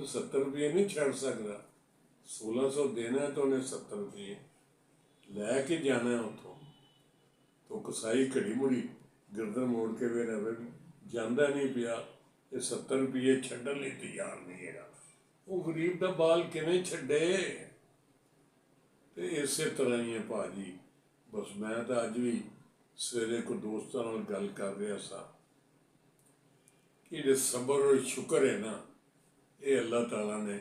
तो 70 रुपये नहीं छड़ सकता। 1600 देना तो उन्हें 70 रुपये लैके जाना है उतों। तो कसाई घड़ी मुड़ी गिरदन मोड़ के वे रवे जाता नहीं पिया, ये 70 रुपये छड्डन लई तैयार नहीं है। वो गरीब का बाल किवें छड्डे। तो इस तरह ही है भाजी। बस मैं तो अज भी सवेरे को दोस्तों नाल गल कर रहा सा कि जो सबर और शुक्र है ना, ये अल्लाह ताला ने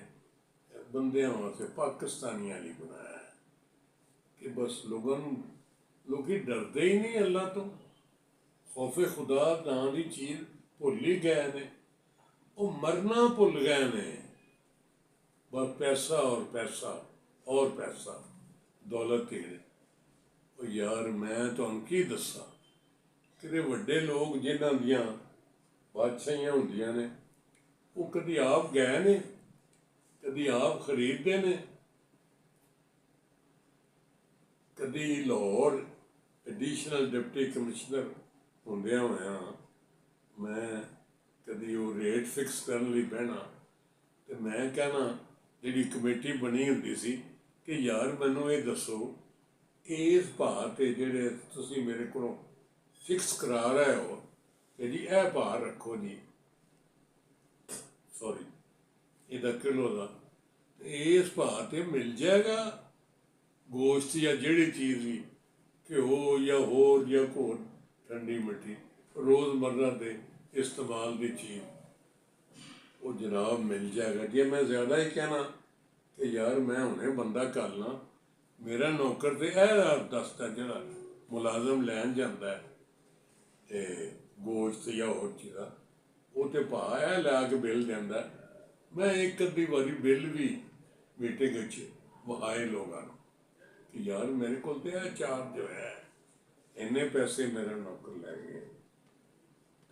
बंदियां वास्ते पाकिस्तानियां लिए बनाया है कि बस लोग डरते ही नहीं अल्लाह तो। खौफे खुदा नाम की चीज़ भुल ही गए ने, वो मरना भुल गए ने। बस पैसा और पैसा और पैसा, दौलत ही। यार मैं तुहानूं की दस्सां कि वड्डे लोग जिन्हां दियां बादशाहियां हुंदियां ने, वो कदी आप गए ने, कदी आप खरीदते ने, कदी लाहौर एडिशनल डिप्टी कमिश्नर होंदियां होया मैं कदी वो रेट फिक्स करने लई बहना तो मैं कहना जिहड़ी कमेटी बनी हुंदी सी कि यार मैनूं ये दसो इस भाव ते जिहड़े तुसीं मेरे कोलों फिक्स करा रहे हो कि जी यह भाव रखो जी, सॉरी इहदा किलो का, इस भाव ते मिल जाएगा गोश्त या जिहड़ी चीज़ भी, घ्यो या होर या होर ठंडी मिट्टी रोज़मर्रा के इस्तेमाल की चीज़, वो जनाब मिल जाएगा। जे मैं ज़्यादा ही कहना कि यार मैं हुणे बंदा कर ला, मेरा नौकर तो यह दसदा जिहड़ा मुलाजम लैन जाता है गोश्त या होर चीज़ा, वो तो भाव है ला के बिल देंदा। मैं एक अद्धी बारी बिल भी मीटिंग वहाए लोगों कि यार मेरे को चार्ज जो है इन्ने पैसे मेरा नौकर लै गए।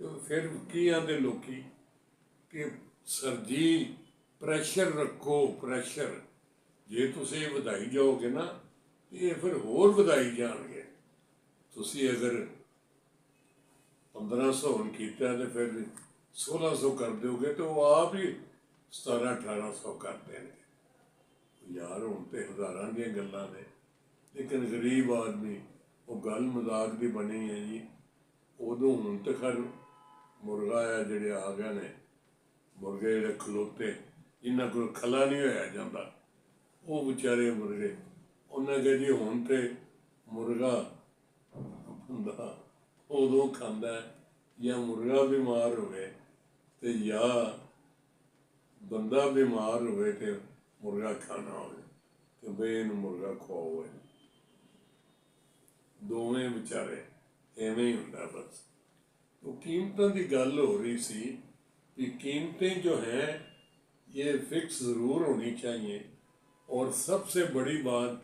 तो फिर की आते लोग कि सर जी प्रैशर रखो, प्रैशर जे तुसीं वधाई जाओगे ना ये फिर होर वधाई जाणगे। तुसीं अगर 1500 हुण कीता तो फिर 1600 कर दोगे तो वो आप ही 1700-1800 कर देंगे। यार हुण तो हज़ारां दीयां गल्लां ने, लेकिन गरीब आदमी वो गल मजाक की बनी है जी। उदों हुण तो खैर मुर्गा है जिहड़े आ गए ने, मुर्गे जिहड़े खलोते जिन्हां कोल खला नहीं होया जांदा, वो बेचारे मुर्गे उन्हें कहा जी हुण तो मुर्गा बंदा उदों खांदा है या मुर्गा बीमार होवे तो या बंदा बीमार होवे तो मुर्गा खाना होवे तो बे इनूं मुर्गा खवाओ। दोवें बेचारे एवें ही हुंदा बस। तो कीमतों की गल हो रही सी कि कीमतें जो हैं ये फिक्स ज़रूर होनी चाहिए। और सबसे बड़ी बात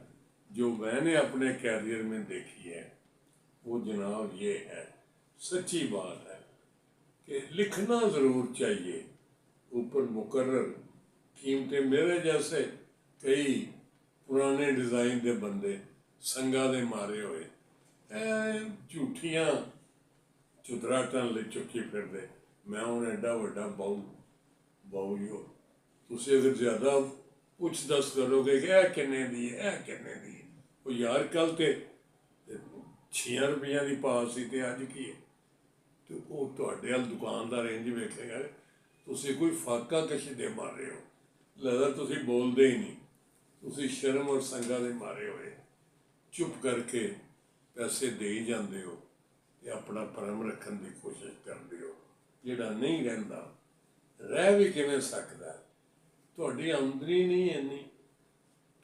जो मैंने अपने कैरियर में देखी है वो जनाब ये है, सच्ची बात है कि लिखना ज़रूर चाहिए ऊपर मुकर्रर कीमतें। मेरे जैसे कई पुराने डिज़ाइन के बंदे संगा दे मारे हुए झूठियां चुतराटां ले चुकी फिरदे। मैं हूँ एडा वड्डा बहु ही हो, तुसीं अगर ज़्यादा पुछ दस करोगे कि यह किन्ने दी है, यह किन्ने दी है, वो यार कल तो 6 रुपये की पा सी ते अज की है। तो वो तुहाडे अल दुकानदार इंज वेखेगा तुसीं कोई फाका कशदे मारे हो, लगदा तुसीं बोलदे ही नहीं, तुसीं शर्म और संगा दे मारे होए चुप करके पैसे दे ही जाते हो ते अपना भरम रखने की कोशिश करते हो। जिहड़ा नहीं रहिंदा रह भी किवें सकदा, तुहाडी आमदनी नहीं इन्नी,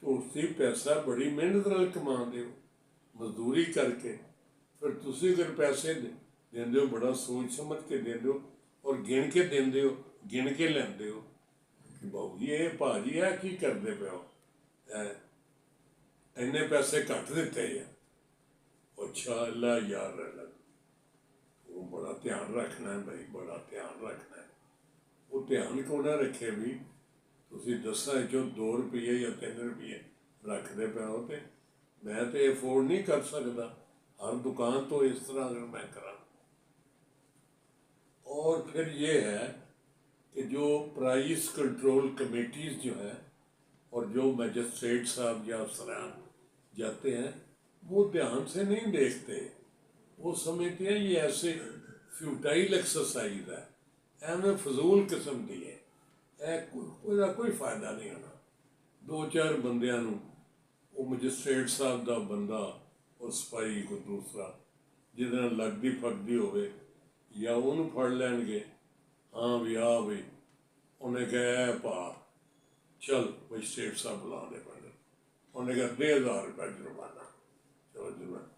तुसीं पैसा बड़ी मेहनत नाल कमाते हो मजदूरी करके, फिर तुसीं अगर पैसे देंदे हो बड़ा सोच समझ के देंदे हो और गिण के देंदे हो, गिण के लैंदे हो कि बाबू जी ये भाजी है की करते पे हो, इन्ने पैसे घट दिते हैं। अच्छा अल्लाह यार रहा वो बड़ा ध्यान रखना है भाई, बड़ा ध्यान रखना है। वो ध्यान क्यों ना रखे भी, तुसीं 10 चो 2 रुपये या 3 रुपये रखते पे हो तो मैं तो अफोर्ड नहीं कर सकता हर दुकान तो इस तरह अगर मैं करा। और फिर ये है कि जो प्राइस कंट्रोल कमेटीज़ जो हैं और जो मजिस्ट्रेट साहब या अफसरान जाते हैं वो ध्यान से नहीं देखते, वो समझते हैं ये ऐसे फ्यूटाइल एक्सरसाइज है, एवं फजूल किस्म की है, कोई फायदा नहीं होना। दो चार बंदियां नूं वो मजिस्ट्रेट साहब का बंदा और सिपाही को दूसरा जिहदे नाल लगदी फगदी होवे या उन्होंने फड़ लैणगे, हाँ भी आ भी उन्हें कहा पा चल मजिस्ट्रेट साहब बुला दे पैंदे, उन्हें कहा 1000 रुपया जुर्माना, चलो जुर्माना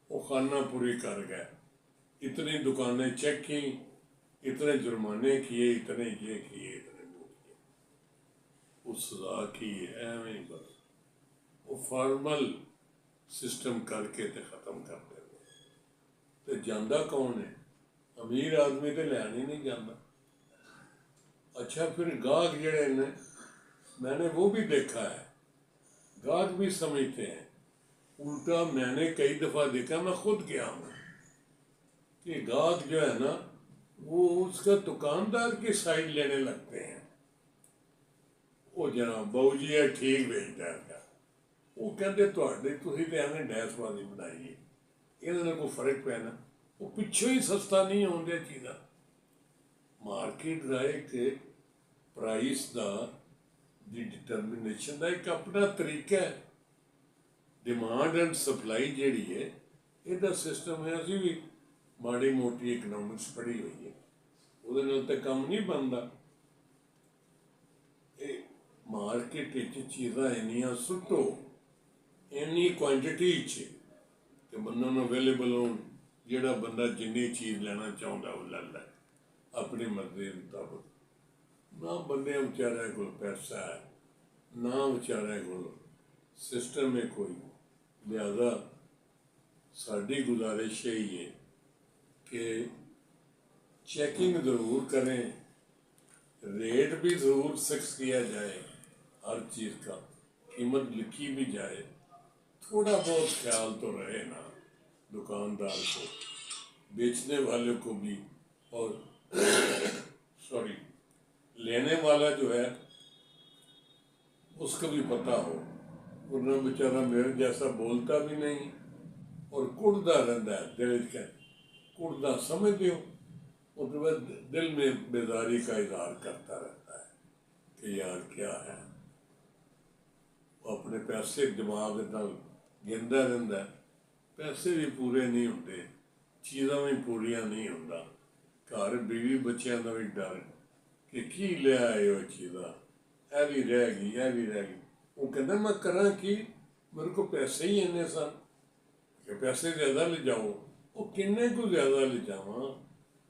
वो खाना पूरी कर गए, इतनी दुकानें चेक की, इतने जुर्माने किए, इतने ये किए, इतने वो किए, उस सजा की एवं ही बस वो फॉर्मल सिस्टम करके ते ख़त्म कर देंगे। तो जांदा कौन है? अमीर आदमी तो लैन ही नहीं जाता। अच्छा फिर गाहक जड़े ने, मैंने वो भी देखा है, गाहक भी समझते हैं उल्टा। मैंने कई दफ़ा देखा, मैं खुद गया हूँ, कि गाहक जो है ना वो उसका दुकानदार की साइड लेने लगते हैं। वो जनाब बाबू जी है ठीक बेचता है, वो कहते तुहाडे तुसीं ते एवें डैसबाजी बनाई है, इहदे नाल कोई फर्क पैना, वो पिछों ही सस्ता नहीं आउंदियां चीज़ां। मार्केट का एक प्राइस का दी डिटरमिनेशन का एक अपना तरीका है, डिमांड एंड सप्लाई जिहड़ी है इहदा सिस्टम है। असीं भी माड़ी मोटी इकनॉमिक्स पढ़ी हुई है, उहदे नाल तां कम नहीं बनता। मार्केट चीज़ां इन्नियां सुट्टो इन्नी क्वांटिटी तो बंदा अवेलेबल हो, जोड़ा बंदा जिन्नी चीज़ लेना चाहता वो ले लै अपनी मर्जी के मुताबिक। ना बंदे बेचारे को पैसा है, ना बेचारे को सिस्टम है कोई। लिहाजा साड़ी गुजारिश यही है कि चेकिंग ज़रूर करें, रेट भी ज़रूर फिक्स किया जाए, हर चीज़ का कीमत लिखी भी जाए, थोड़ा बहुत ख्याल तो रहे ना दुकानदार को, बेचने वाले को भी, और सॉरी लेने वाला जो है उसको भी पता हो। वरना बेचारा मेरे जैसा बोलता भी नहीं और कुड़दा रहता है, दिल के कुड़दा समझ दो, उसके बाद दिल में बेजारी का इजहार करता रहता है कि यार क्या है, अपने पैसे दिमाग नाल गिनदा रहता है, पैसे भी पूरे नहीं होंगे, चीज़ां भी पूरियां नहीं होंदा, घर बीवी बच्चों का भी डर कि की ले आए हो चीज़ां, यह भी रह गई, यह भी रह गई। वो कहता मैं करा कि मेरे को पैसे ही इन्ने सन कि पैसे ज़्यादा ले जाओ, वो किन्ने को ज़्यादा ले जावा,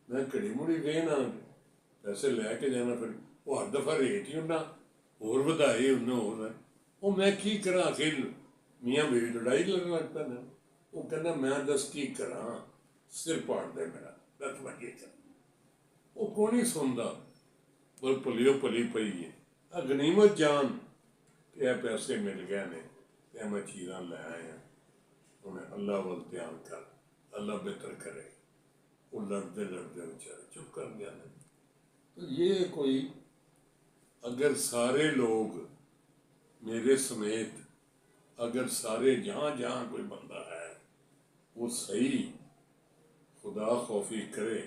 मैं घड़ी मुड़ी देना पैसे लैके जाना, फिर वो हर दफ़ा रेट ही होना होर वधाए उन्हें होर, वो मैं की करा, आखिर मियाँ बीवी लड़ाई लड़न लग पैना। वो कहना मैं दस की करा, सिर पाड़ दे मेरा, दस मैं की करा। वो कौन ही सुनता, बोल भलियो भली पई है, गनीमत जान कि यह पैसे मिल गए ने, यह मैं चीज़ां लै आया, उन्हें अल्लाह वल ध्यान कर, अल्लाह बेहतर करे। वो लड़ते लड़ते बेचारे चुप कर गया। तो ये कोई अगर सारे लोग मेरे समेत, अगर सारे जहाँ जहाँ कोई बंदा है वो सही खुदा खौफी करे,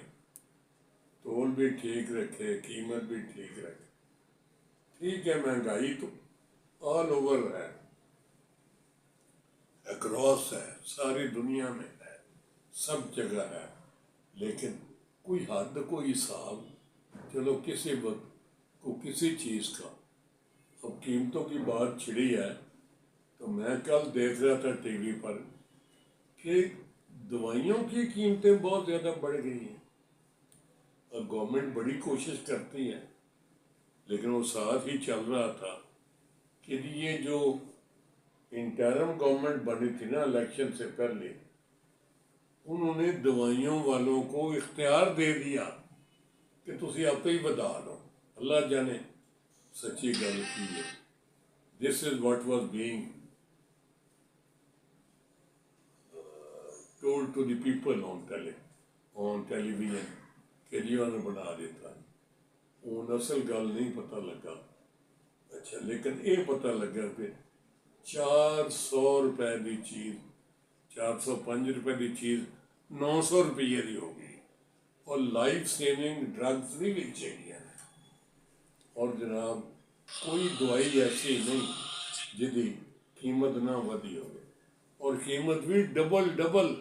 तोल भी ठीक रखे, कीमत भी ठीक रखे, ठीक है महंगाई तो ऑल ओवर है, अक्रॉस है, सारी दुनिया में है, सब जगह है, लेकिन कोई हद कोई हिसाब, चलो किसी वक्त को किसी चीज़ का। अब कीमतों की बात छिड़ी है तो मैं कल देख रहा था टीवी पर कि दवाइयों की कीमतें बहुत ज़्यादा बढ़ गई हैं, और गवर्नमेंट बड़ी कोशिश करती है, लेकिन वो साथ ही चल रहा था कि ये जो इंटरम गवर्नमेंट बनी थी ना इलेक्शन से पहले, उन्होंने दवाइयों वालों को इख्तियार दे दिया कि तुसी आपे ही बता लो। अल्लाह जाने सच्ची गल की है। This is what was being told to the people on television, के जी ने बना देता। ਹੁਣ ਅਸਲ ਗੱਲ ਨਹੀਂ ਪਤਾ ਲੱਗਾ। ਅੱਛਾ, ਲੇਕਿन ਇਹ ਪਤਾ ਲੱਗਾ ਕਿ 400 ਰੁਪਏ ਦੀ ਚੀਜ਼, 405 ਰੁਪਏ ਦੀ ਚੀਜ਼ 900 ਰੁਪਏ ਦੀ ਹੋ ਗਈ। और लाइफ सेविंग ड्रग्स भी मिल चाहिए। और जनाब कोई दवाई ऐसी नहीं जिदी कीमत ना वधी हो, और कीमत भी डबल डबल।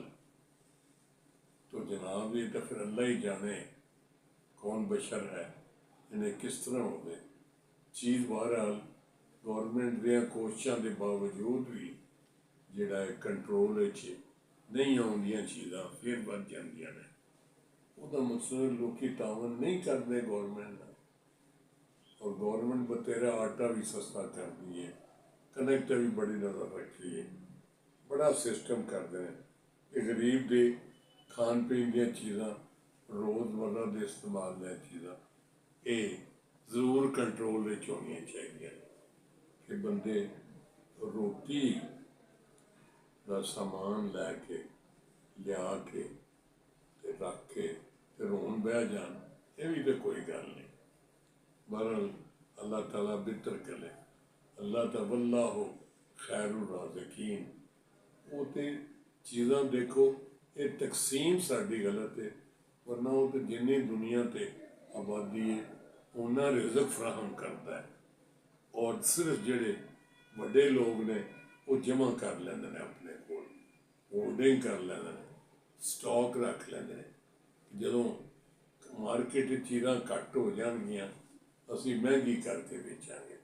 तो जनाब ये तो फिर अल्लाह ही जाने कौन बशर है, इन्हें किस तरह हो गए चीज़। बहरहाल गौरमेंट दियां कोशिशों के बावजूद भी जिहड़ा कंट्रोल नहीं आउंदियां चीज़ां फिर बन जांदियां ने। ਉਹਦਾ ਮਕਸਦ ਲੋਕੀ ਤਾਵਨ ਨਹੀਂ ਕਰਦੇ ਗੌਰਮੈਂਟ ਨਾਲ, ਔਰ ਗੌਰਮੈਂਟ ਬਤੇਰਾ ਆਟਾ ਵੀ ਸਸਤਾ ਕਰਦੀ ਹੈ, ਕਨੈਕਟ ਵੀ ਬੜੀ ਨਜ਼ਰ ਰੱਖਦੀ ਹੈ, ਬੜਾ ਸਿਸਟਮ ਕਰਦੇ ਨੇ ਕਿ ਗਰੀਬ ਦੇ ਖਾਣ ਪੀਣ ਦੀਆਂ ਚੀਜ਼ਾਂ, ਰੋਜ਼ਮर्रा ਦੇ ਇਸਤੇਮਾਲ ਦੀਆਂ ਚੀਜ਼ਾਂ ਇਹ ਜ਼ਰੂਰ ਕੰਟਰੋਲ ਵਿੱਚ ਹੋਣੀਆਂ ਚਾਹੀਦੀਆਂ ਕਿ ਬੰਦੇ ਰੋਟੀ ਦਾ ਸਮਾਨ ਲੈ ਕੇ ਲਿਆ ਕੇ ਤੇ ਰੱਖ ਕੇ ਤੇ ਰੋਣ ਬਹਿ ਜਾਣ, ਇਹ ਵੀ ਤਾਂ ਕੋਈ ਗੱਲ ਨਹੀਂ। ਬਹਰਹਾਲ ਅੱਲਾਹ ਤਾਲਾ ਬਿਹਤਰ ਕਰੇ, ਅੱਲਾਹ ਤਾਂ ਵੱਲਾਹੁ ਖੈਰੁਰ ਰਾਜ਼ਿਕੀਨ। ਉਹ ਤੇ ਚੀਜ਼ਾਂ ਦੇਖੋ, ਇਹ ਤਕਸੀਮ ਸਾਡੀ ਗਲਤ ਹੈ, ਵਰਨਾ ਉਹ ਤੇ ਜਿੰਨੀ ਦੁਨੀਆ ਤੇ ਆਬਾਦੀ ਹੈ ਉਹਨਾਂ ਰਿਜ਼ਕ ਫਰਾਹਮ ਕਰਦਾ ਹੈ। ਔਰ ਸਿਰਫ ਜਿਹੜੇ ਵੱਡੇ ਲੋਕ ਨੇ ਉਹ ਜਮ੍ਹਾਂ ਕਰ ਲੈਂਦੇ ਨੇ ਆਪਣੇ ਕੋਲ, ਹੋਲਡਿੰਗ ਕਰ ਲੈਂਦੇ ਨੇ, ਸਟਾਕ ਰੱਖ ਲੈਂਦੇ ਨੇ। ਜਦੋਂ ਮਾਰਕੀਟ 'ਚ ਚੀਜ਼ਾਂ ਘੱਟ ਹੋ ਜਾਣਗੀਆਂ ਅਸੀਂ ਮਹਿੰਗੀ ਕਰਕੇ ਵੇਚਾਂਗੇ।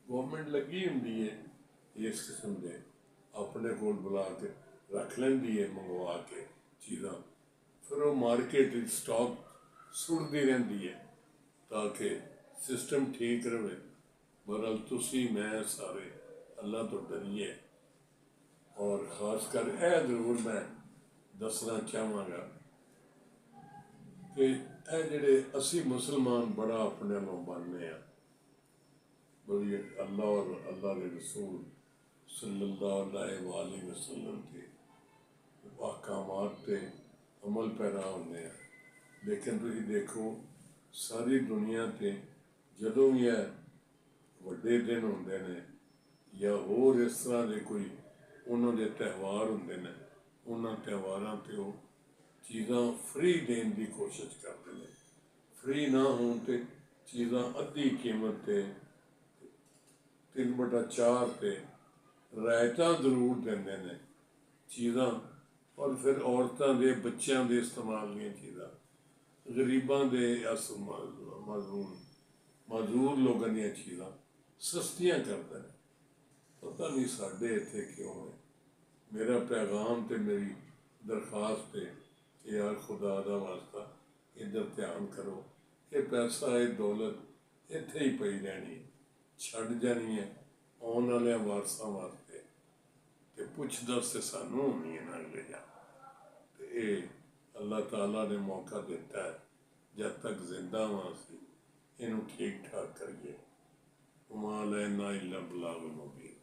ਗੌਰਮੈਂਟ ਲੱਗੀ ਹੁੰਦੀ ਹੈ ਇਸ ਕਿਸਮ ਦੇ, ਆਪਣੇ ਕੋਲ ਬੁਲਾ ਕੇ ਰੱਖ ਲੈਂਦੀ ਹੈ ਮੰਗਵਾ ਕੇ ਚੀਜ਼ਾਂ, ਫਿਰ ਉਹ ਮਾਰਕੀਟ ਵਿੱਚ ਸਟਾਕ ਸੁੱਟਦੀ ਰਹਿੰਦੀ ਹੈ ਤਾਂ ਕਿ ਸਿਸਟਮ ਠੀਕ ਰਹੇ। ਬਹਰਹਾਲ ਤੁਸੀਂ ਮੈਂ ਸਾਰੇ ਅੱਲਾ ਤੋਂ ਡਰੀਏ। ਔਰ ਖਾਸ ਕਰ ਇਹ ਜ਼ਰੂਰ ਮੈਂ ਦੱਸਣਾ ਚਾਹਾਂਗਾ ਕਿ ਇਹ ਜਿਹੜੇ ਅਸੀਂ ਮੁਸਲਮਾਨ ਬੜਾ ਆਪਣੇ ਨੂੰ ਮੰਨਦੇ ਹਾਂ, ਬੜੀ ਅੱਲਾ ਔਰ ਅੱਲਾ ਦੇ ਰਸੂਲ ਸੱਲੱਲਾਹੁ अलैहि वसल्लम के अहकामात पे अमल पैरा होंगे। लेकिन तुसीं देखो सारी दुनिया ते जदों भी है ਵੱਡੇ दिन होंगे ने या होर इस तरह के कोई उन्होंने त्यौहार होंगे ने, उन्होंने त्यौहारों ते वो चीज़ां फ्री देने की कोशिश करते हैं। फ्री ना होने ते चीज़ां अद्धी कीमत ते 3/4 ते रायता जरूर देंगे ने चीज़ां। और फिर औरतों के बच्चों के इस्तेमाल दी चीज़ां, गरीबों के मजदूर लोगों दी चीज़ां सस्तियां करते हैं। पता नहीं साढ़े इत्थे क्यों है। मेरा पैगाम तो मेरी दरखास्त है कि यार खुदा दा वास्ता इधर ध्यान करो, ये पैसा ये दौलत इत्थे ही पई रहनी, छड़ जानी है आने वाले वारसां वास्ते, ते पुछ दस ते सानू होनी है ना ले जा। तो ये अल्लाह ताला ने मौका दिता है, जब तक जिंदा हाँ असीं इनू ठीक ठाक करिए। वमा अलैना इल्ला बलागुल मुबीन।